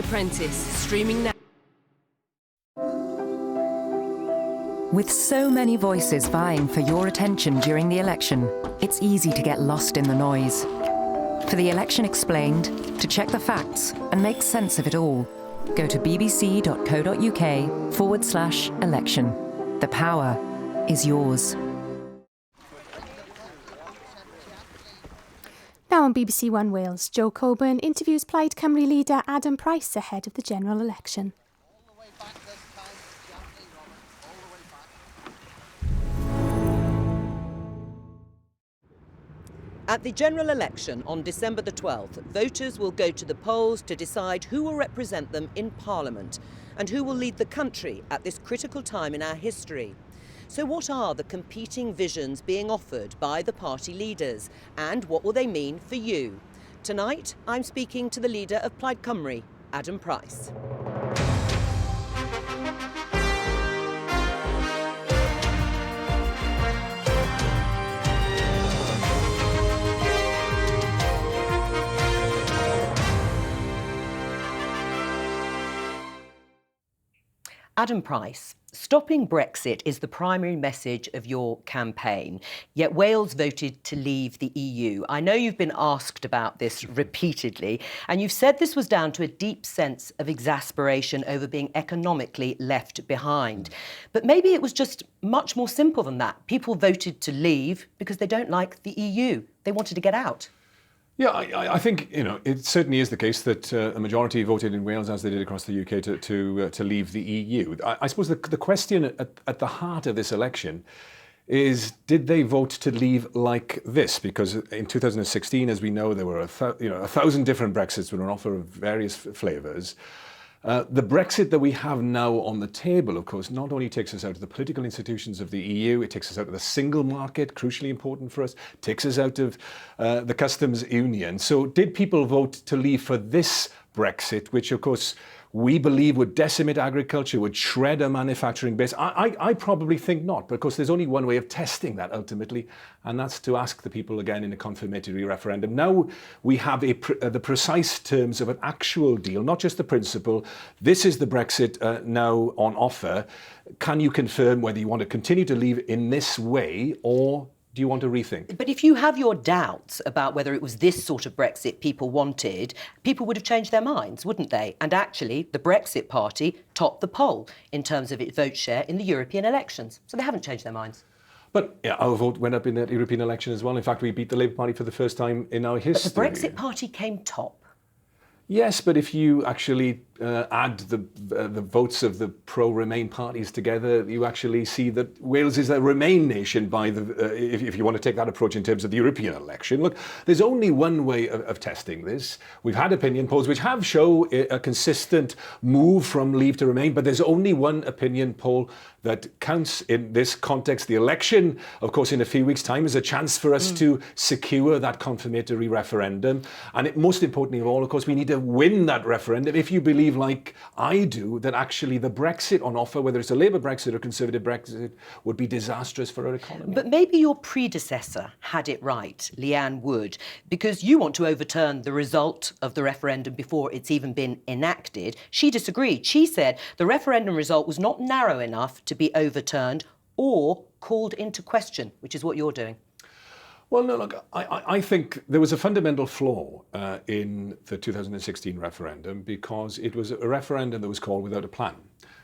Apprentice, streaming now. With so many voices vying for your attention during the election, it's easy to get lost in the noise. For the election explained, to check the facts and make sense of it all, go to bbc.co.uk/election. The power is yours. Now on BBC One Wales, Joe Coburn interviews Plaid Cymru leader Adam Price ahead of the general election. At the general election on December the 12th, voters will go to the polls to decide who will represent them in Parliament and who will lead the country at this critical time in our history. So what are the competing visions being offered by the party leaders, and what will they mean for you? Tonight, I'm speaking to the leader of Plaid Cymru, Adam Price. Adam Price, stopping Brexit is the primary message of your campaign, yet Wales voted to leave the EU. I know you've been asked about this repeatedly, and you've said this was down to a deep sense of exasperation over being economically left behind. But maybe it was just much more simple than that. People voted to leave because they don't like the EU. They wanted to get out. Yeah, I think it certainly is the case that a majority voted in Wales, as they did across the UK, to leave the EU. I suppose the question at the heart of this election is, did they vote to leave like this? Because in 2016, as we know, there were 1,000 different Brexits with an offer of various flavours. The Brexit that we have now on the table, of course, not only takes us out of the political institutions of the EU, it takes us out of the single market, crucially important for us, takes us out of the customs union. So did people vote to leave for this Brexit, which, of course, we believe would decimate agriculture, would shred our manufacturing base? I probably think not, but of course there's only one way of testing that ultimately, and that's to ask the people again in a confirmatory referendum. Now we have the precise terms of an actual deal, not just the principle. This is the Brexit now on offer. Can you confirm whether you want to continue to leave in this way, or do you want to rethink? But if you have your doubts about whether it was this sort of Brexit people wanted, people would have changed their minds, wouldn't they? And actually, the Brexit Party topped the poll in terms of its vote share in the European elections. So they haven't changed their minds. But yeah, our vote went up in that European election as well. In fact, we beat the Labour Party for the first time in our history. But the Brexit Party came top. Yes, but if you actually add the votes of the pro-Remain parties together, you actually see that Wales is a Remain nation by if you want to take that approach in terms of the European election. Look, there's only one way of testing this. We've had opinion polls which have shown a consistent move from Leave to Remain, but there's only one opinion poll that counts in this context. The election, of course, in a few weeks' time is a chance for us to secure that confirmatory referendum. And most importantly of all, of course, we need to win that referendum. If you believe, like I do, that actually the Brexit on offer, whether it's a Labour Brexit or Conservative Brexit, would be disastrous for our economy. But maybe your predecessor had it right, Leanne Wood, because you want to overturn the result of the referendum before it's even been enacted. She disagreed. She said the referendum result was not narrow enough to be overturned or called into question, which is what you're doing. Well, no, look, I think there was a fundamental flaw in the 2016 referendum because it was a referendum that was called without a plan.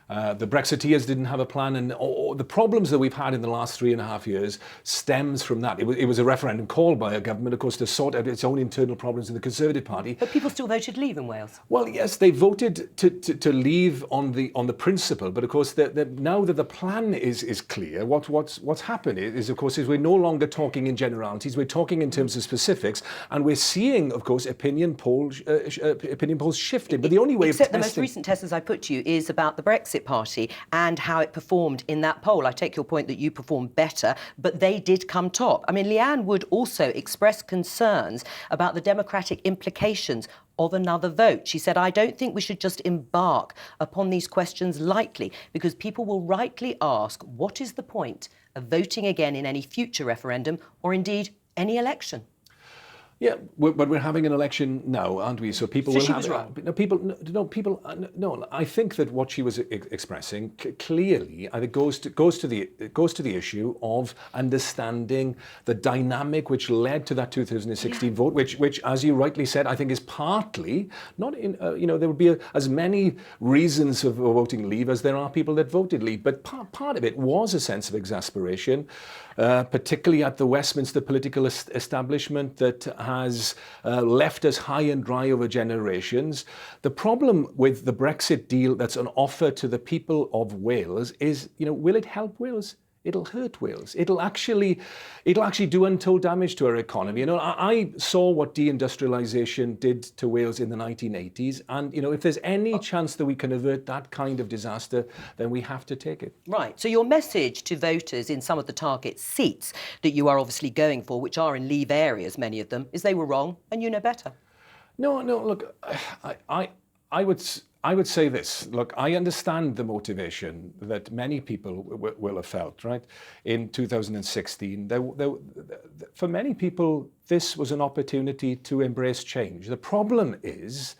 The Brexiteers didn't have a plan, and the problems that we've had in the last 3.5 years stems from that. It was a referendum called by a government, of course, to sort out its own internal problems in the Conservative Party. But people still voted leave in Wales. Well, yes, they voted to leave on the principle, but of course, now that the plan is clear, what's happened is, of course, we're no longer talking in generalities. We're talking in terms of specifics, and we're seeing, of course, opinion polls shifting. But the only way Except of the testing... most recent test, as I put to you, is about the Brexit Party and how it performed in that poll. I take your point that you performed better, but they did come top. I mean, Leanne Wood also expressed concerns about the democratic implications of another vote. She said, I don't think we should just embark upon these questions lightly, because people will rightly ask, what is the point of voting again in any future referendum or indeed any election? Yeah, but we're having an election now, aren't we? So people So will she have. was wrong. No, people. No, people. No, I think that what she was expressing clearly, I think, goes to the issue of understanding the dynamic which led to that 2016 vote, which, as you rightly said, I think is partly not in. There would be as many reasons of voting Leave as there are people that voted Leave, but part of it was a sense of exasperation, particularly at the Westminster political establishment that has left us high and dry over generations. The problem with the Brexit deal that's an offer to the people of Wales is, will it help Wales? It'll hurt Wales. It'll actually do untold damage to our economy. I saw what deindustrialization did to Wales in the 1980s, and if there's any chance that we can avert that kind of disaster, then we have to take it. Right. So your message to voters in some of the target seats that you are obviously going for, which are in Leave areas, many of them, is they were wrong and you know better. No. Look, I would say this. Look, I understand the motivation that many people will have felt, right? In 2016, for many people, this was an opportunity to embrace change. The problem is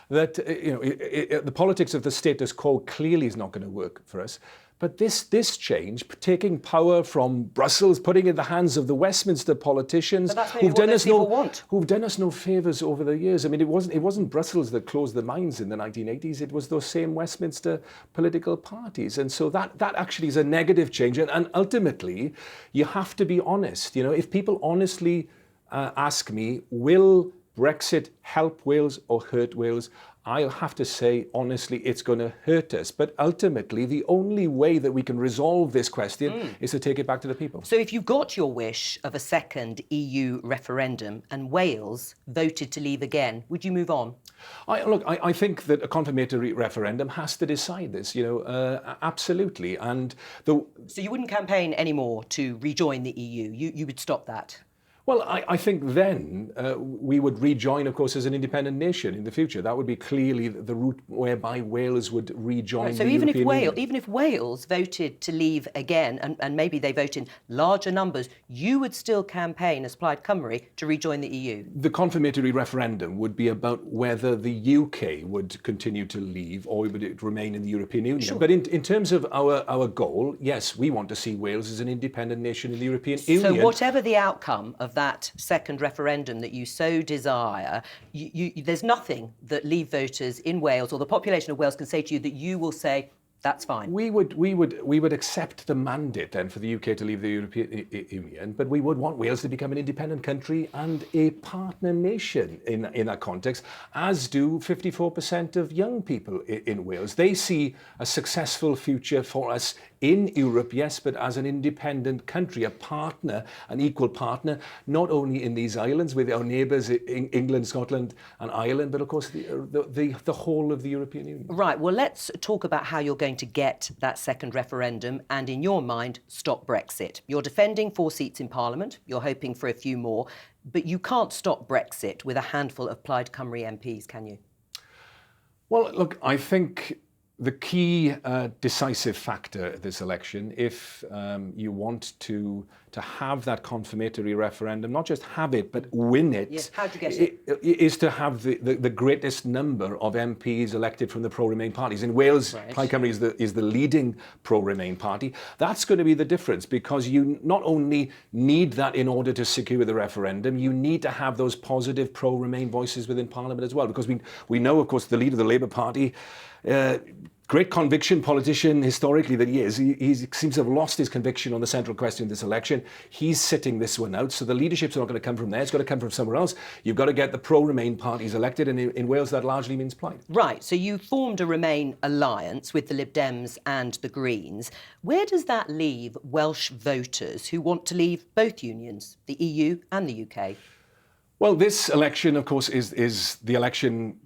that the politics of the status quo clearly is not going to work for us. But this change, taking power from Brussels, putting it in the hands of the Westminster politicians who've done us no favours over the years. I mean, it wasn't Brussels that closed the mines in the 1980s. It was those same Westminster political parties, and so that actually is a negative change. And ultimately, you have to be honest. If people honestly ask me, will Brexit help Wales or hurt Wales? I'll have to say, honestly, it's going to hurt us. But ultimately, the only way that we can resolve this question is to take it back to the people. So if you got your wish of a second EU referendum and Wales voted to leave again, would you move on? I think that a confirmatory referendum has to decide this, absolutely. And So you wouldn't campaign anymore to rejoin the EU? You would stop that? Well, I think then we would rejoin, of course, as an independent nation in the future. That would be clearly the route whereby Wales would rejoin the European Union. Even if Wales voted to leave again, and maybe they vote in larger numbers, you would still campaign as Plaid Cymru to rejoin the EU? The confirmatory referendum would be about whether the UK would continue to leave or would it remain in the European Union. Sure. But in terms of our goal, yes, we want to see Wales as an independent nation in the European Union. So whatever the outcome of that second referendum that you so desire, there's nothing that Leave voters in Wales or the population of Wales can say to you that you will say, that's fine. We would accept the mandate then for the UK to leave the European Union, but we would want Wales to become an independent country and a partner nation in that context, as do 54% of young people in Wales. They see a successful future for us in Europe, yes, but as an independent country, a partner, an equal partner, not only in these islands with our neighbours, England, Scotland and Ireland, but of course the whole of the European Union. Right, well, let's talk about how you're going to get that second referendum and, in your mind, stop Brexit. You're defending 4 seats in Parliament, you're hoping for a few more, but you can't stop Brexit with a handful of Plaid Cymru MPs, can you? Well, look, I think the key decisive factor of this election, if you want to have that confirmatory referendum, not just have it, but win it, yes. How'd you get it? Is to have the greatest number of MPs elected from the pro-Remain parties. In Wales, right. Plaid Cymru is the leading pro-Remain party. That's going to be the difference, because you not only need that in order to secure the referendum, you need to have those positive pro-Remain voices within Parliament as well, because we know, of course, the leader of the Labour Party, great conviction politician historically that he is. He seems to have lost his conviction on the central question of this election. He's sitting this one out. So the leadership's not going to come from there. It's got to come from somewhere else. You've got to get the pro-Remain parties elected. And in Wales, that largely means Plaid. Right. So you formed a Remain alliance with the Lib Dems and the Greens. Where does that leave Welsh voters who want to leave both unions, the EU and the UK? Well, this election, of course, is the election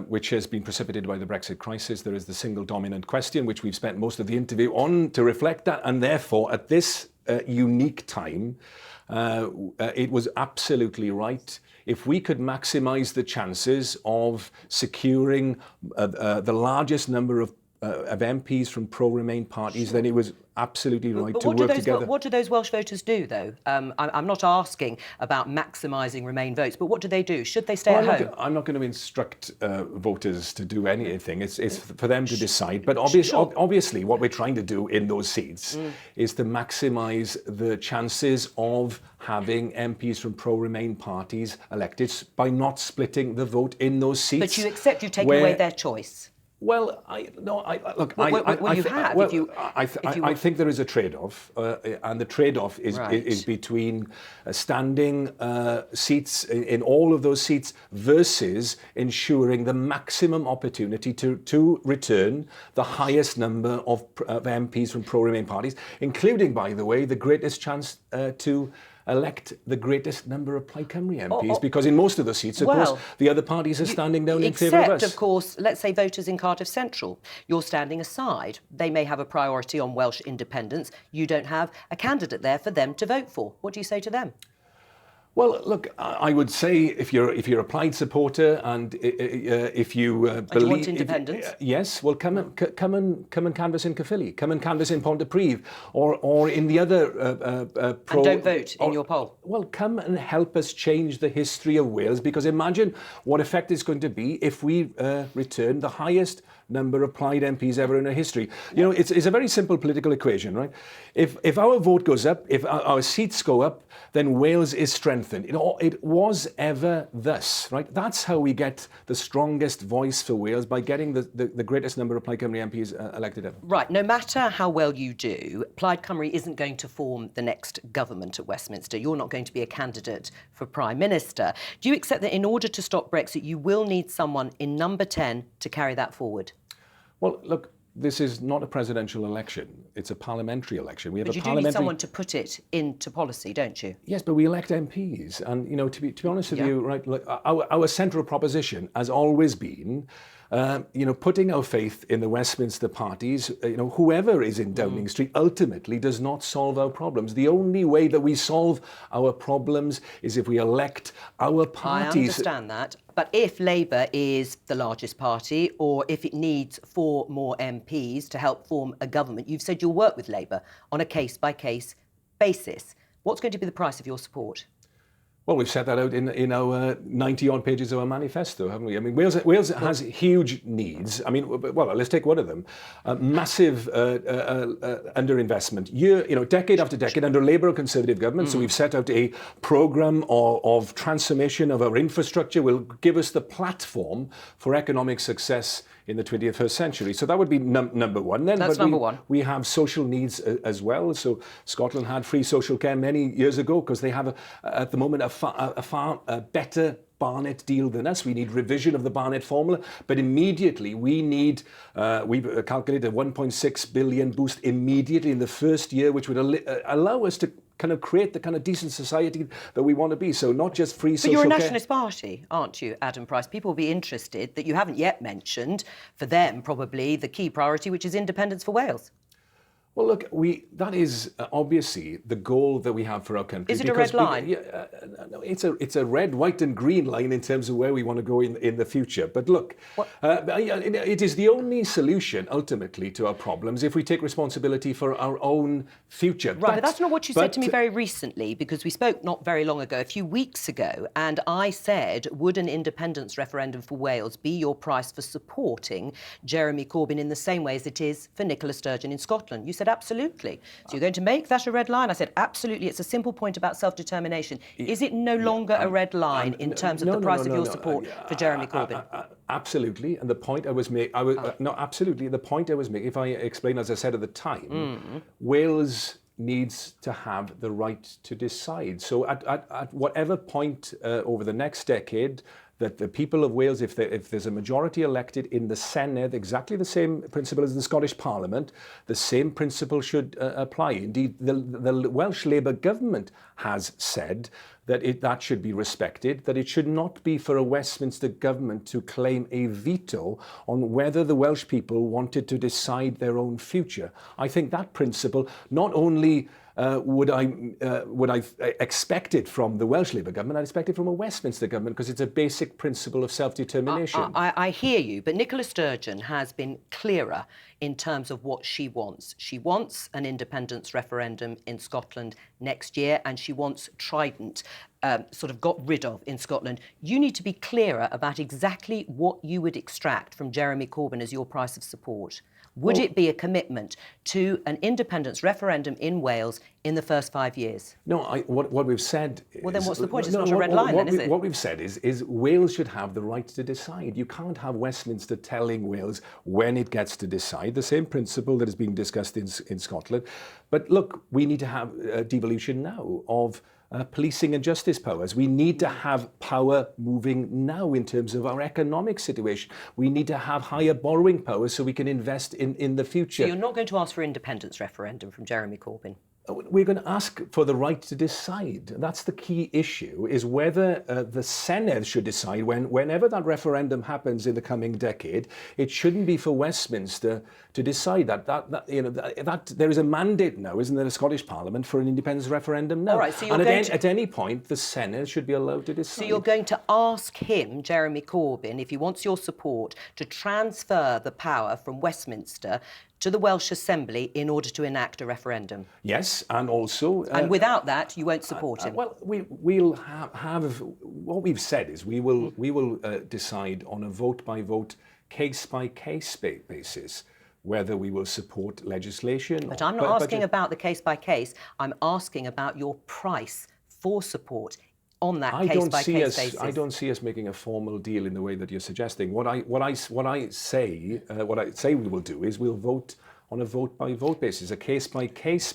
which has been precipitated by the Brexit crisis. There is the single dominant question, which we've spent most of the interview on to reflect that. And therefore, at this unique time, it was absolutely right. If we could maximise the chances of securing the largest number of MPs from pro-Remain parties, then it was absolutely right But to work together. what do those Welsh voters do, though? I'm not asking about maximising Remain votes, but what do they do? Should they stay at home? I'm not going to instruct voters to do anything. It's for them to decide. But obviously, what we're trying to do in those seats is to maximise the chances of having MPs from pro-Remain parties elected by not splitting the vote in those seats. But you accept you've taken away their choice. Well, I think there is a trade-off, and the trade-off is between standing seats in all of those seats versus ensuring the maximum opportunity to return the highest number of MPs from pro-Remain parties, including, by the way, the greatest chance to elect the greatest number of Plaid Cymru MPs, because in most of the seats, of course, the other parties are standing down in favour of us. Except, of course, let's say voters in Cardiff Central. You're standing aside. They may have a priority on Welsh independence. You don't have a candidate there for them to vote for. What do you say to them? Well, look, I would say if you're a Plaid supporter and if you believe, and you want independence, yes, well, come and canvass in Caerphilly, come and canvass in Pontypridd, or in the other and don't vote in your poll. Well, come and help us change the history of Wales, because imagine what effect it's going to be if we return the highest number of Plaid MPs ever in our history. You know, it's a very simple political equation, right? If our vote goes up, if our seats go up, then Wales is strengthened. It was ever thus, right? That's how we get the strongest voice for Wales, by getting the greatest number of Plaid Cymru MPs elected ever. Right. No matter how well you do, Plaid Cymru isn't going to form the next government at Westminster. You're not going to be a candidate for Prime Minister. Do you accept that in order to stop Brexit, you will need someone in number 10 to carry that forward? Well, look, this is not a presidential election. It's a parliamentary election. But you do need someone to put it into policy, don't you? Yes, but we elect MPs. And, you know, to be honest with you, right, look, our central proposition has always been, putting our faith in the Westminster parties. Whoever is in Downing Street ultimately does not solve our problems. The only way that we solve our problems is if we elect our parties. I understand that. But if Labour is the largest party, or if it needs 4 more MPs to help form a government, you've said you'll work with Labour on a case-by-case basis. What's going to be the price of your support? Well, we've set that out in our 90-odd pages of our manifesto, haven't we? I mean, Wales has huge needs. I mean, well, let's take one of them. Massive underinvestment, decade after decade under Labour and Conservative government. So we've set out a programme of transformation of our infrastructure, will give us the platform for economic success in the 21st century. So that would be number one. That's number one. We have social needs as well. So Scotland had free social care many years ago because they have, at the moment, a far better Barnett deal than us. We need revision of the Barnett formula, but immediately we need, we've calculated a 1.6 billion boost immediately in the first year, which would allow us to kind of create the kind of decent society that we want to be. So not just free social care. But you're a nationalist party, aren't you, Adam Price? People will be interested that you haven't yet mentioned, for them probably, the key priority, which is independence for Wales. Well, look, that is obviously the goal that we have for our country. Is it a red line? No, it's a red, white and green line in terms of where we want to go in the future. But look, it is the only solution ultimately to our problems if we take responsibility for our own future. Right, but that's not what you said to me very recently, because we spoke not very long ago, a few weeks ago, and I said, would an independence referendum for Wales be your price for supporting Jeremy Corbyn in the same way as it is for Nicola Sturgeon in Scotland? You said absolutely. So you're going to make that a red line? I said absolutely. It's a simple point about self-determination. Is it no longer a red line in terms of the price of your support for Jeremy Corbyn? Absolutely. And the point I was making, absolutely. The point I was making, if I explain, as I said at the time, Wales needs to have the right to decide. So at whatever point over the next decade, that the people of Wales, if there's a majority elected in the Senedd, exactly the same principle as the Scottish Parliament, the same principle should apply. Indeed, the Welsh Labour government has said that should be respected, that it should not be for a Westminster government to claim a veto on whether the Welsh people wanted to decide their own future. I think that principle, not only would I expect it from the Welsh Labour government, I'd expect it from a Westminster government, because it's a basic principle of self-determination. I hear you, but Nicola Sturgeon has been clearer in terms of what she wants. She wants an independence referendum in Scotland next year, and she wants Trident sort of got rid of in Scotland. You need to be clearer about exactly what you would extract from Jeremy Corbyn as your price of support. Would it be a commitment to an independence referendum in Wales in the first 5 years? No, what we've said is... Well, then what's the point? It's not a red line, then, is it? What we've said is Wales should have the right to decide. You can't have Westminster telling Wales when it gets to decide, the same principle that is being discussed in Scotland. But look, we need to have a devolution now of policing and justice powers. We need to have power moving now in terms of our economic situation. We need to have higher borrowing powers so we can invest in the future. So you're not going to ask for independence referendum from Jeremy Corbyn? We're going to ask for the right to decide. That's the key issue, is whether the Senedd should decide whenever that referendum happens in the coming decade. It shouldn't be for Westminster to decide that there is a mandate now, isn't there, the Scottish Parliament for an independence referendum now. All right, so at any point, the Senedd should be allowed to decide. So you're going to ask him, Jeremy Corbyn, if he wants your support, to transfer the power from Westminster to the Welsh Assembly in order to enact a referendum? Yes, and also... and without that, you won't support him? Well, we'll have... What we've said is we will decide on a vote-by-vote, case-by-case basis whether we will support legislation. But I'm not asking about the case-by-case. I'm asking about your price for support on that case-by-case basis. I don't see us making a formal deal in the way that you're suggesting. What I say we will do is we'll vote on a vote-by-vote basis, a case-by-case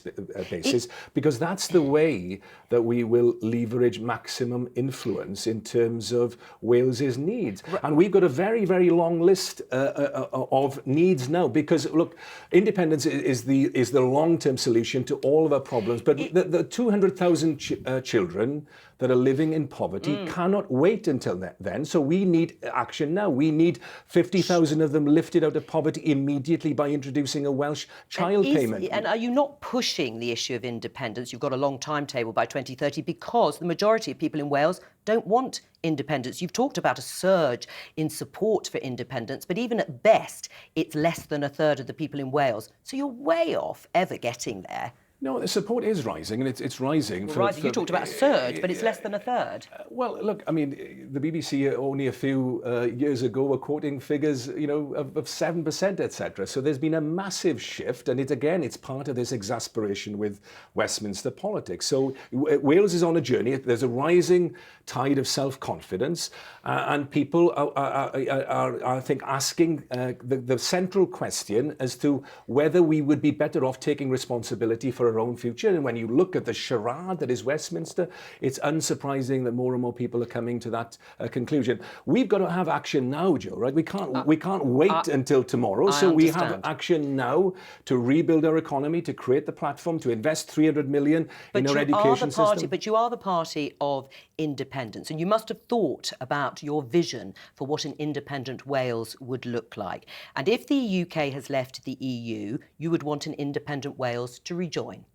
basis, because that's the way that we will leverage maximum influence in terms of Wales's needs. Right. And we've got a very, very long list of needs now, because, look, independence is the long-term solution to all of our problems, but the 200,000 children that are living in poverty cannot wait until then. So we need action now. We need 50,000 of them lifted out of poverty immediately by introducing a Welsh child payment. And are you not pushing the issue of independence? You've got a long timetable by 2030 because the majority of people in Wales don't want independence. You've talked about a surge in support for independence, but even at best, it's less than a third of the people in Wales. So you're way off ever getting there. No, the support is rising, and it's rising. You talked about a surge, but it's less than a third. Well, look, I mean, the BBC only a few years ago were quoting figures, of 7%, etc. So there's been a massive shift, and it's part of this exasperation with Westminster politics. So Wales is on a journey. There's a rising tide of self-confidence, and people are, I think, asking the central question as to whether we would be better off taking responsibility for our own future. And when you look at the charade that is Westminster, it's unsurprising that more and more people are coming to that conclusion. We've got to have action now, Joe, right? We can't wait until tomorrow. So we have action now to rebuild our economy, to create the platform, to invest 300 million in our education system. But you are the party of independence, and you must have thought about your vision for what an independent Wales would look like. And if the UK has left the EU, you would want an independent Wales to rejoin.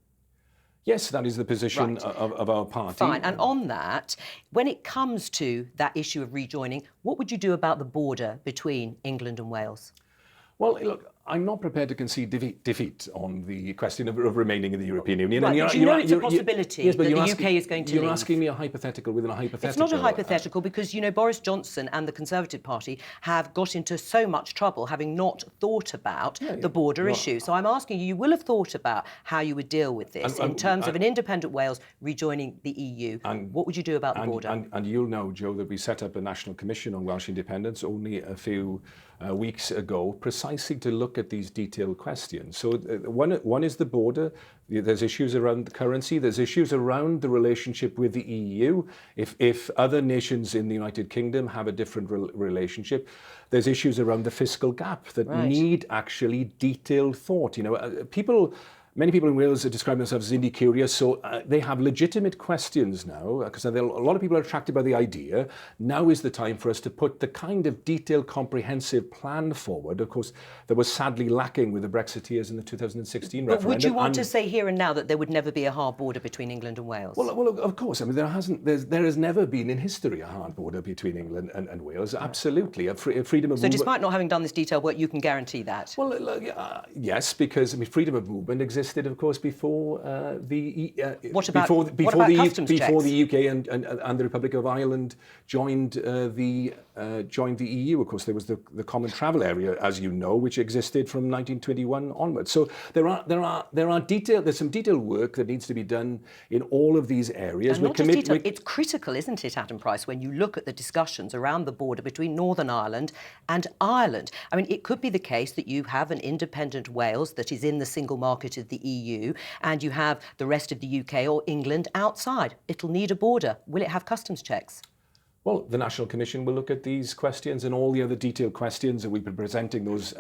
Yes, that is the position of our party. Fine. And on that, when it comes to that issue of rejoining, what would you do about the border between England and Wales? Well, look, I'm not prepared to concede defeat on the question of remaining in the European Union. Right, but it's a possibility that the UK is going to leave. You're asking me a hypothetical within a hypothetical. It's not a hypothetical because, Boris Johnson and the Conservative Party have got into so much trouble having not thought about the border issue. So I'm asking you will have thought about how you would deal with this in terms of an independent Wales rejoining the EU. What would you do about the border? And you'll know, Joe, that we set up a National Commission on Welsh independence only a few weeks ago, precisely to look at these detailed questions. So one is the border. There's issues around the currency. There's issues around the relationship with the EU. If other nations in the United Kingdom have a different relationship, there's issues around the fiscal gap that need actually detailed thought. People Many people in Wales describe themselves as indie curious, so they have legitimate questions now, because a lot of people are attracted by the idea. Now is the time for us to put the kind of detailed, comprehensive plan forward, of course, that was sadly lacking with the Brexiteers in the 2016 referendum. But would you want to say here and now that there would never be a hard border between England and Wales? Well, of course. I mean, there has never been in history a hard border between England and Wales. Absolutely, a freedom of movement. So, despite not having done this detailed work, you can guarantee that? Well, yes, because freedom of movement existed, of course, before the UK and the Republic of Ireland joined the EU. Of course, there was the Common Travel Area, as you know, which existed from 1921 onwards. So there's some detailed work that needs to be done in all of these areas. And not just detail, it's critical, isn't it, Adam Price, when you look at the discussions around the border between Northern Ireland and Ireland. I mean, it could be the case that you have an independent Wales that is in the single market of the EU, and you have the rest of the UK or England outside. It'll need a border. Will it have customs checks? Well, the National Commission will look at these questions and all the other detailed questions, and we'll be presenting those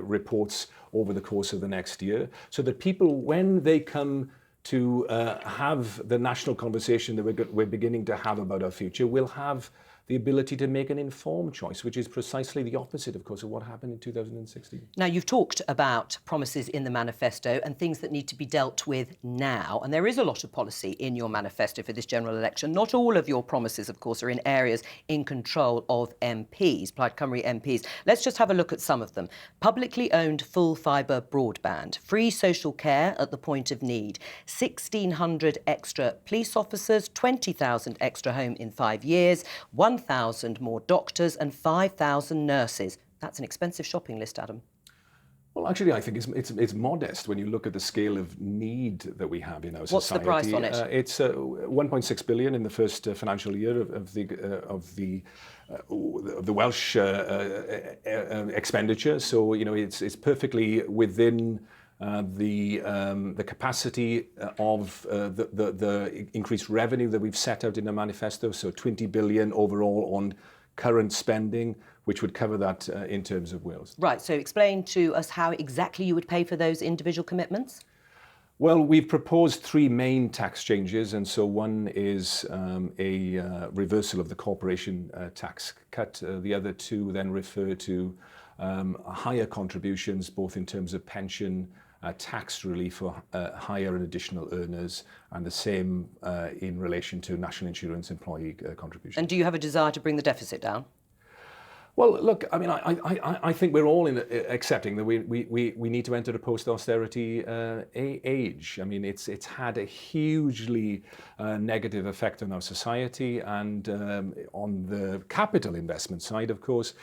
reports over the course of the next year, so that people, when they come to have the national conversation that we're beginning to have about our future, will have the ability to make an informed choice, which is precisely the opposite, of course, of what happened in 2016. Now, you've talked about promises in the manifesto and things that need to be dealt with now, and there is a lot of policy in your manifesto for this general election. Not all of your promises, of course, are in areas in control of MPs, Plaid Cymru MPs. Let's just have a look at some of them. Publicly owned full fibre broadband, free social care at the point of need, 1,600 extra police officers, 20,000 extra home in 5 years, 1,000 more doctors and 5,000 nurses. That's an expensive shopping list, Adam. Well, actually, I think it's modest when you look at the scale of need that we have in our society. What's the price on it? It's 1.6 billion in the first financial year of the Welsh expenditure. So it's perfectly within the capacity of the increased revenue that we've set out in the manifesto. So 20 billion overall on current spending, which would cover that in terms of Wales. Right, so explain to us how exactly you would pay for those individual commitments. Well, we've proposed 3 main tax changes, and so one is a reversal of the corporation tax cut. The other 2 then refer to higher contributions, both in terms of pension, tax relief for higher and additional earners, and the same in relation to national insurance employee contributions. And do you have a desire to bring the deficit down? Well, look, I mean, I think we're all accepting that we need to enter a post-austerity age. I mean, it's had a hugely negative effect on our society, and on the capital investment side, of course,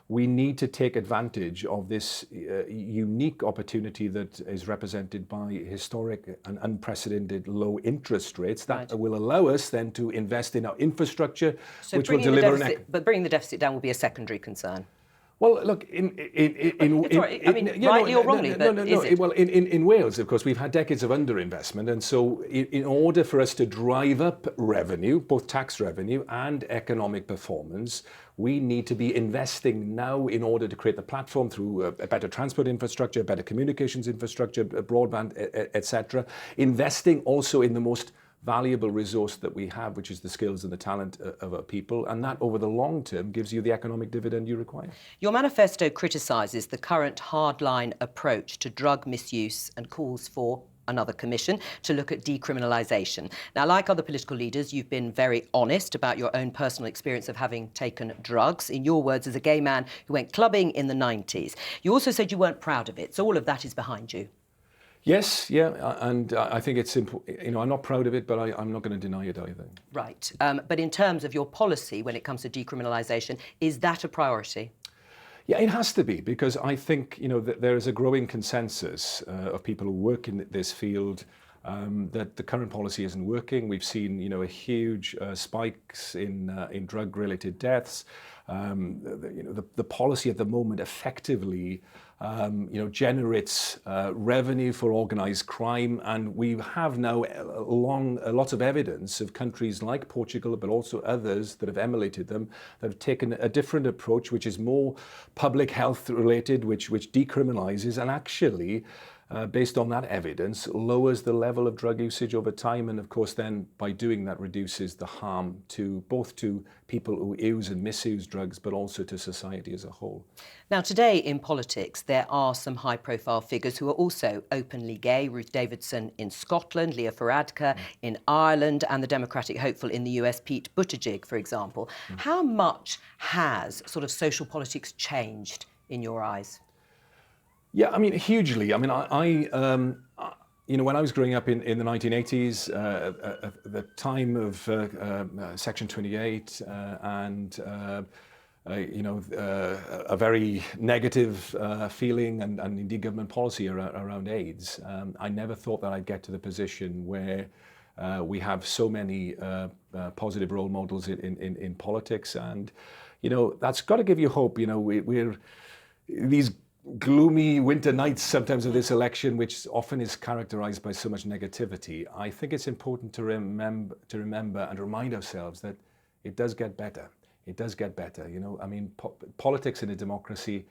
we need to take advantage of this unique opportunity that is represented by historic and unprecedented low interest rates that will allow us then to invest in our infrastructure, so which will deliver but bringing the deficit down will be a secondary concern. Well, look, rightly or wrongly, but is it? Well, in Wales, of course, we've had decades of underinvestment, and so in order for us to drive up revenue, both tax revenue and economic performance, we need to be investing now in order to create the platform through a better transport infrastructure, better communications infrastructure, broadband, etc. Investing also in the most valuable resource that we have, which is the skills and the talent of our people, and that over the long term gives you the economic dividend you require. Your manifesto criticises the current hardline approach to drug misuse and calls for another commission to look at decriminalisation. Now, like other political leaders, you've been very honest about your own personal experience of having taken drugs, in your words, as a gay man who went clubbing in the 90s. You also said you weren't proud of it, so all of that is behind you. Yes, yeah, and I think it's simple. I'm not proud of it, but I'm not going to deny it either. Right, but in terms of your policy when it comes to decriminalisation, is that a priority? Yeah, it has to be, because I think that there is a growing consensus of people who work in this field that the current policy isn't working. We've seen a huge spikes in drug-related deaths. The policy at the moment effectively generates revenue for organised crime, and we have now lots of evidence of countries like Portugal, but also others that have emulated them, that have taken a different approach, which is more public health related, which decriminalises and actually based on that evidence, lowers the level of drug usage over time, and of course then by doing that reduces the harm to both to people who use and misuse drugs, but also to society as a whole. Now, today in politics, there are some high-profile figures who are also openly gay. Ruth Davidson in Scotland, Leah Varadkar in Ireland, and the Democratic hopeful in the US, Pete Buttigieg, for example. How much has sort of social politics changed in your eyes? Yeah, I mean, hugely. I mean, you know, when I was growing up in the 1980s, the time of Section 28 and you know, a very negative feeling and indeed government policy around AIDS, I never thought that I'd get to the position where we have so many positive role models in politics. And, you know, that's got to give you hope. You know, we're these gloomy winter nights sometimes of this election, which often is characterized by so much negativity. I think it's important to remember and remind ourselves that it does get better. It does get better. You know, I mean, politics in a democracy,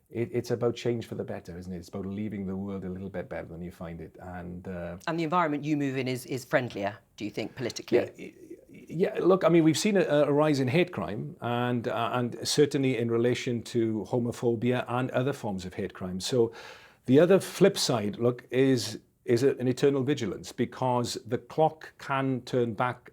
it's about change for the better, isn't it? It's about leaving the world a little bit better than you find it. And the environment you move in is friendlier, do you think, politically? Yeah, look, I mean, we've seen a rise in hate crime and certainly in relation to homophobia and other forms of hate crime. So the other flip side, look, is an eternal vigilance, because the clock can turn back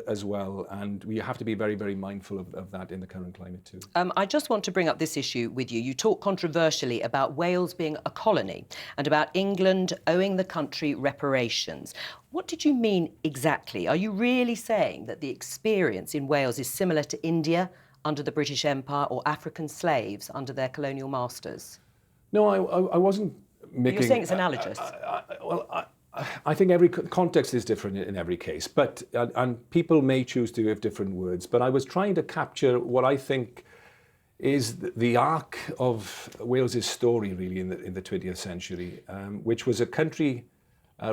as well, and we have to be very, very mindful of that in the current climate too. I just want to bring up this issue with you. You talk controversially about Wales being a colony and about England owing the country reparations. What did you mean exactly? Are you really saying that the experience in Wales is similar to India under the British Empire or African slaves under their colonial masters? No, I wasn't making... You're saying it's analogous? I think every context is different in every case, but and people may choose to give different words, but I was trying to capture what I think is the arc of Wales's story really in the 20th century, which was a country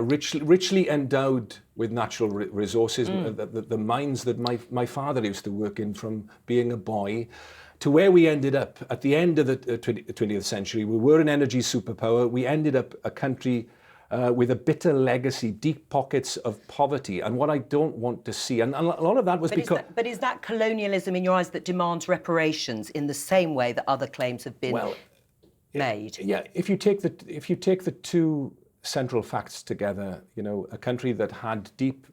richly endowed with natural resources, the mines that my father used to work in from being a boy, to where we ended up at the end of the 20th century. We were an energy superpower. We ended up a country with a bitter legacy, deep pockets of poverty, and what I don't want to see. And a lot of that was because... But is that colonialism in your eyes that demands reparations in the same way that other claims have been made? Yeah, if you take the two central facts together, you know, a country that had deep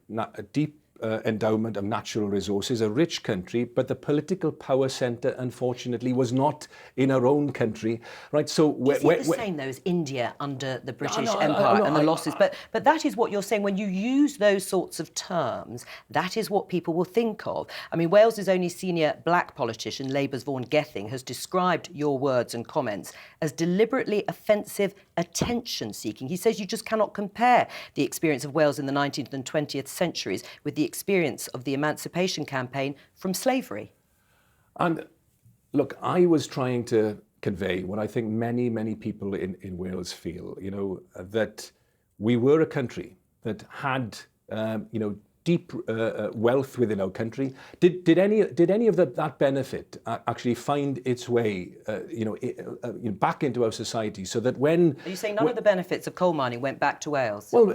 endowment of natural resources, a rich country, but the political power centre, unfortunately, was not in our own country, right? So is it the same though as India under the British Empire and the losses? But that is what you're saying when you use those sorts of terms. That is what people will think of. I mean, Wales's only senior black politician, Labour's Vaughan Gething, has described your words and comments as deliberately offensive attention-seeking. He says you just cannot compare the experience of Wales in the 19th and 20th centuries with the experience of the emancipation campaign from slavery. And look, I was trying to convey what I think many, many people in Wales feel, you know, that we were a country that had, you know, deep wealth within our country. Did any of that benefit actually find its way, you know, back into our society, so that when... Are you saying none of the benefits of coal mining went back to Wales? Well,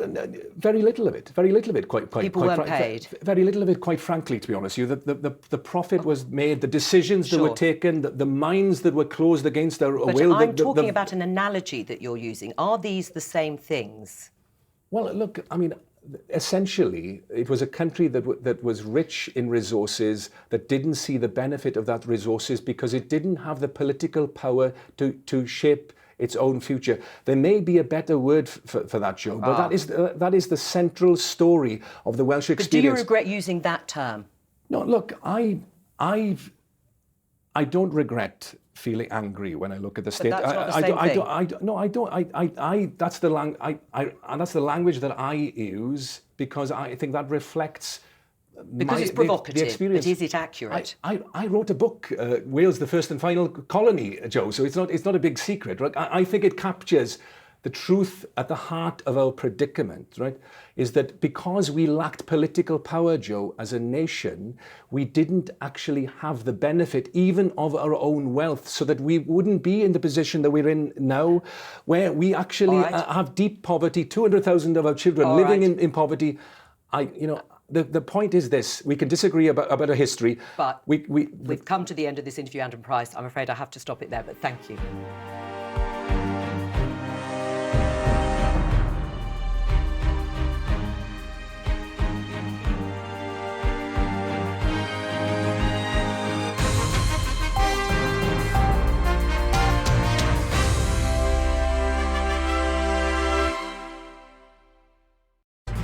very little of it. Very little of it. Quite. People weren't paid. Very little of it, quite frankly, to be honest with you. The profit was made. The decisions that were taken. The mines that were closed against our will. But I'm talking about an analogy that you're using. Are these the same things? Well, look, I mean, essentially, it was a country that was rich in resources, that didn't see the benefit of that resources because it didn't have the political power to shape its own future. There may be a better word for that, Joe, but that is the central story of the Welsh experience. But do you regret using that term? No, look, I don't regret feeling angry when I look at the state. But that's not the same thing. No, I don't. That's the language that I use because I think that reflects it's provocative, the experience. But is it accurate? I wrote a book, Wales, the First and Final Colony, Joe. So it's not a big secret, right? I think it captures the truth at the heart of our predicament, right, is that because we lacked political power, Joe, as a nation, we didn't actually have the benefit even of our own wealth, so that we wouldn't be in the position that we're in now, where we actually have deep poverty, 200,000 of our children living in poverty. The point is this: we can disagree about a history, but we've come to the end of this interview, Adam Price. I'm afraid I have to stop it there, but thank you.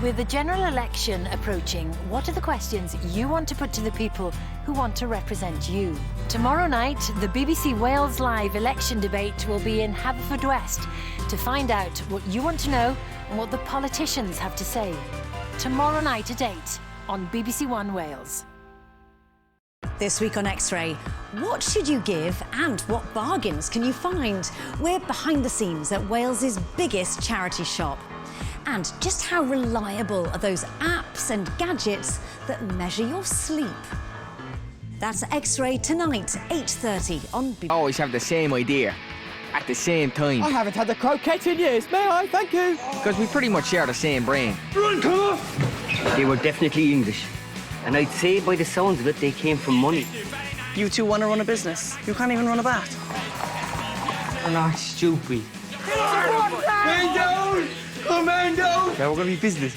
With the general election approaching, what are the questions you want to put to the people who want to represent you? Tomorrow night, the BBC Wales Live election debate will be in Haverfordwest to find out what you want to know and what the politicians have to say. Tomorrow night at 8 on BBC One Wales. This week on X-Ray, what should you give and what bargains can you find? We're behind the scenes at Wales's biggest charity shop. And just how reliable are those apps and gadgets that measure your sleep? That's X-Ray tonight, 8:30 on BBC. I always have the same idea at the same time. I haven't had a croquette in years, may I? Thank you. Because we pretty much share the same brain. Run, Connor! They were definitely English. And I'd say by the sounds of it, they came from money. You two want to run a business? You can't even run a bat. You're not stupid. Man down! Commando! Now we're going to be business.